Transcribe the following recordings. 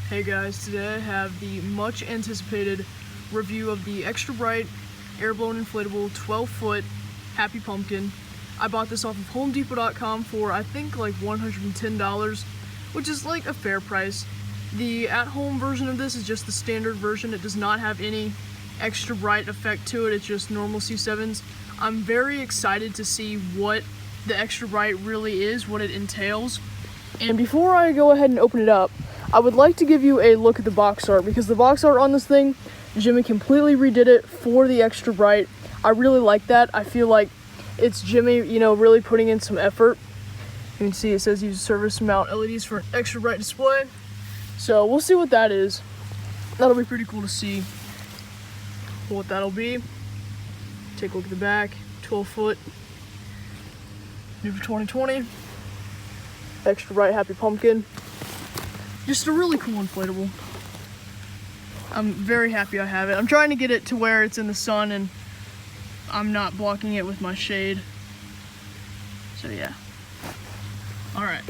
Hey guys, today I have the much anticipated review of the Extra Bright Airblown Inflatable 12-foot Happy Pumpkin. I bought this off of HomeDepot.com for I think like $110, which is like a fair price. The at-home version of this is just the standard version. It does not have any extra bright effect to it. It's just normal C7s. I'm very excited to see what the extra bright really is, what it entails. And before I go ahead and open it up, I would like to give you a look at the box art, because the box art on this thing, Gemmy completely redid it for the extra bright. I really like that. I feel like it's Gemmy, really putting in some effort. You can see it says use surface mount LEDs for an extra bright display. So we'll see what that is. That'll be pretty cool to see what that'll be. Take a look at the back, 12-foot, new for 2020. Extra bright Happy Pumpkin. Just a really cool inflatable. I'm very happy I have it. I'm trying to get it to where it's in the sun and I'm not blocking it with my shade. So yeah. Alright.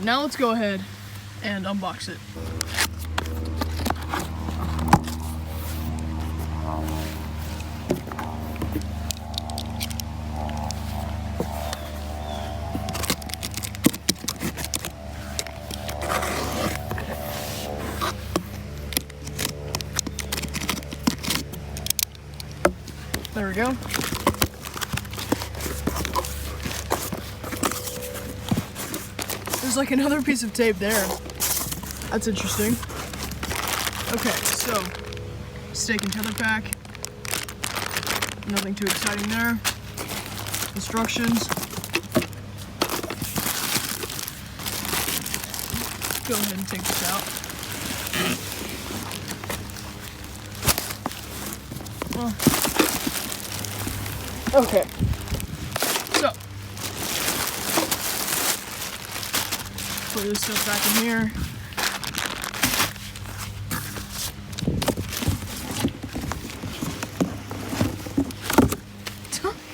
Now let's go ahead and unbox it. There we go. There's like another piece of tape there. That's interesting. Okay, so stake and tether pack. Nothing too exciting there. Instructions. Go ahead and take this out. Well, okay, so put this stuff back in here.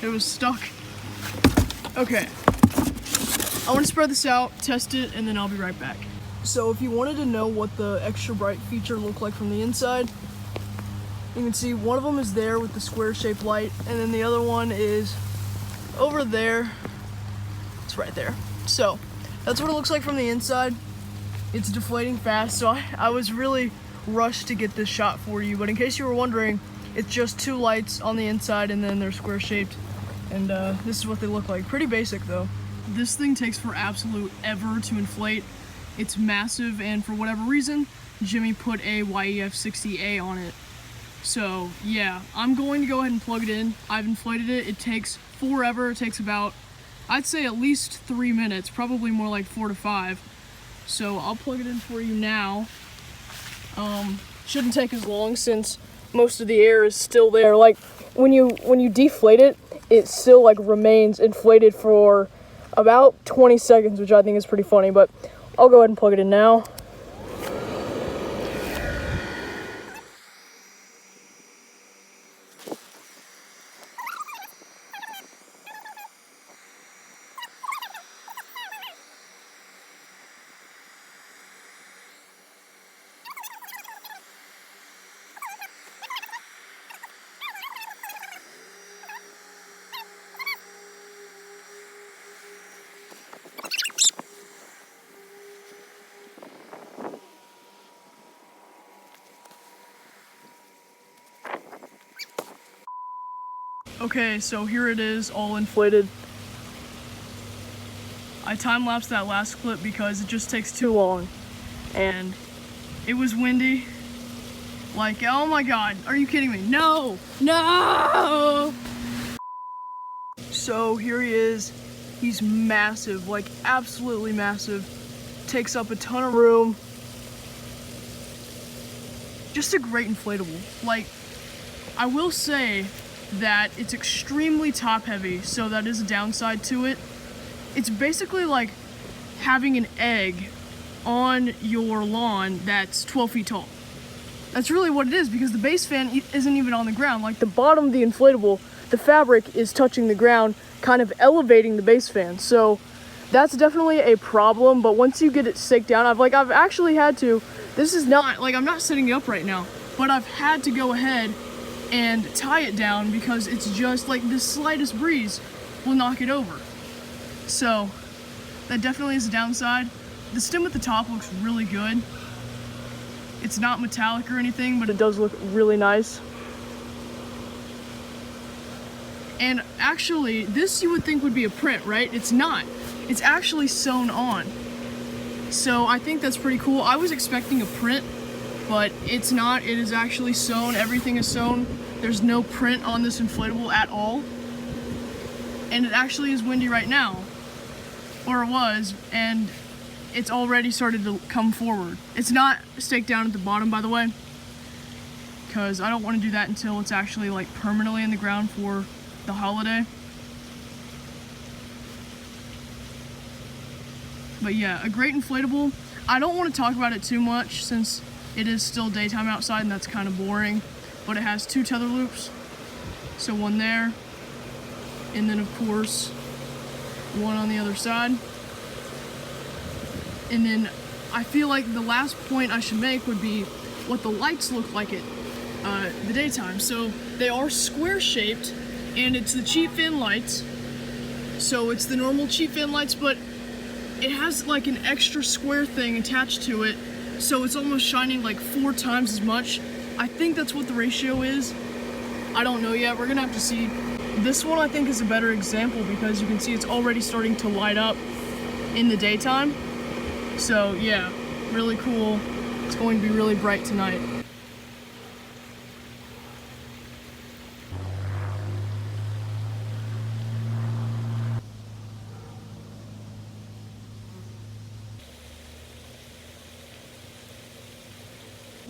It was stuck. Okay, I want to spread this out, test it, and then I'll be right back. So if you wanted to know what the extra bright feature looked like from the inside, you can see one of them is there with the square shaped light, and then the other one is over there. It's right there. So that's what it looks like from the inside. It's deflating fast, so I was really rushed to get this shot for you, but in case you were wondering, it's just two lights on the inside and then they're square shaped, and this is what they look like. Pretty basic though. This thing takes for absolute ever to inflate. It's massive, and for whatever reason, Gemmy put a YEF60A on it. So yeah, I'm going to go ahead and plug it in. I've inflated it. It takes forever. It takes about, I'd say at least 3 minutes, probably more like 4 to 5. So I'll plug it in for you now. Shouldn't take as long since most of the air is still there. Like when you deflate it, it still like remains inflated for about 20 seconds, which I think is pretty funny, but I'll go ahead and plug it in now. Okay, so here it is, all inflated. I time-lapsed that last clip because it just takes too long. And it was windy. Like, oh my god, are you kidding me? No! No! So here he is. He's massive, like absolutely massive. Takes up a ton of room. Just a great inflatable. Like, I will say that it's extremely top heavy, so that is a downside to it. It's basically like having an egg on your lawn that's 12 feet tall. That's really what it is, because the base fan isn't even on the ground. Like the bottom of the inflatable, the fabric is touching the ground, kind of elevating the base fan. So that's definitely a problem, but once you get it staked down, I've actually had to, this is not, like, I'm not setting it up right now, but I've had to go ahead and tie it down because it's just like the slightest breeze will knock it over. So that definitely is a downside. The stem at the top looks really good. It's not metallic or anything, but it does look really nice. And actually, this you would think would be a print, right? It's not. It's actually sewn on. So I think that's pretty cool. I was expecting a print, but it's not. It is actually sewn. Everything is sewn. There's no print on this inflatable at all. And it actually is windy right now, or it was, and it's already started to come forward. It's not staked down at the bottom, by the way, because I don't want to do that until it's actually like permanently in the ground for the holiday. But yeah, a great inflatable. I don't want to talk about it too much since it is still daytime outside and that's kind of boring, but it has 2 tether loops. So one there, and then of course, one on the other side. And then I feel like the last point I should make would be what the lights look like at the daytime. So they are square shaped, and it's the cheap fin lights. So it's the normal cheap fin lights, but it has like an extra square thing attached to it, so it's almost shining like 4 times as much. I think that's what the ratio is. I don't know yet. We're gonna have to see. This one I think is a better example because you can see it's already starting to light up in the daytime. So yeah, really cool. It's going to be really bright tonight.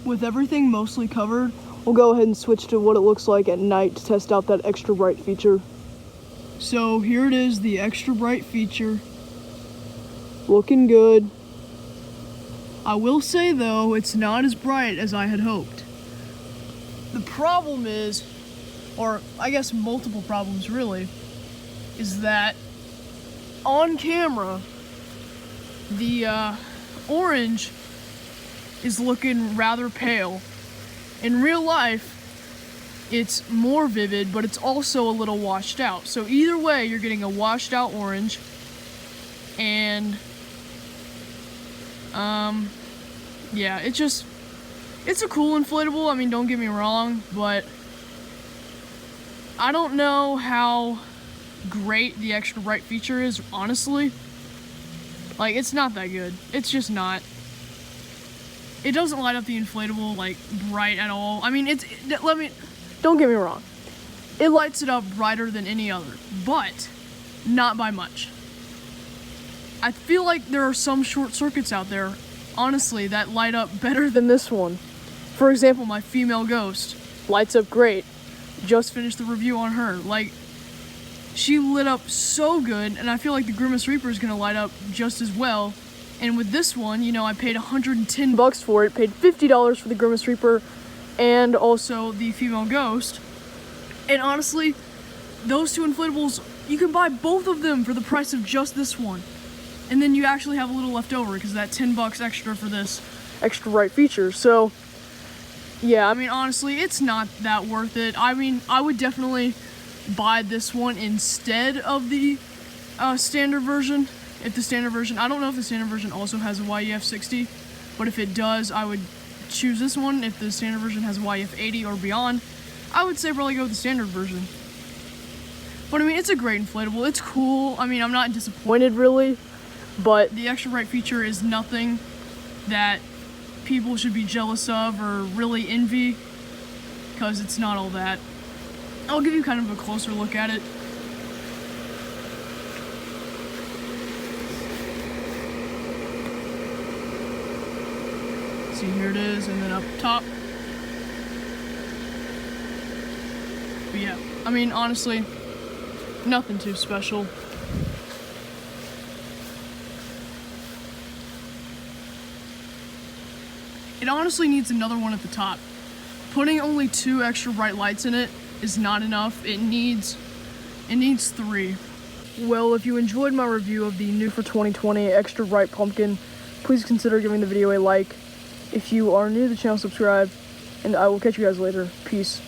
With everything mostly covered, we'll go ahead and switch to what it looks like at night to test out that extra bright feature. So here it is, the extra bright feature. Looking good. I will say though, it's not as bright as I had hoped. The problem is, or I guess multiple problems really, is that on camera, the orange is looking rather pale. In real life, it's more vivid, but it's also a little washed out. So either way, you're getting a washed out orange, and yeah, it's a cool inflatable. I mean, don't get me wrong, but I don't know how great the extra bright feature is, honestly. Like, it's not that good. It's just not. It doesn't light up the inflatable like bright at all. I mean, don't get me wrong. It lights it up brighter than any other, but not by much. I feel like there are some short circuits out there, honestly, that light up better than this one. For example, my female ghost lights up great. Just finished the review on her. Like, she lit up so good, and I feel like the Grimace Reaper is gonna light up just as well. And with this one, you know, I paid $110 for it, paid $50 for the Grimace Reaper, and also the female ghost. And honestly, those 2 inflatables, you can buy both of them for the price of just this one. And then you actually have a little left over because that $10 extra for this extra bright feature. So yeah, I mean, honestly, it's not that worth it. I mean, I would definitely buy this one instead of the standard version. If the standard version, I don't know if the standard version also has a YEF 60, but if it does, I would choose this one. If the standard version has a YEF 80 or beyond, I would say probably go with the standard version. But I mean, it's a great inflatable. It's cool. I mean, I'm not disappointed really, but the extra bright feature is nothing that people should be jealous of or really envy, because it's not all that. I'll give you kind of a closer look at it. See, here it is, and then up top. But yeah, I mean, honestly, nothing too special. It honestly needs another one at the top. Putting only 2 extra bright lights in it is not enough. It needs 3. Well, if you enjoyed my review of the new for 2020 extra bright pumpkin, please consider giving the video a like. If you are new to the channel, subscribe, and I will catch you guys later. Peace.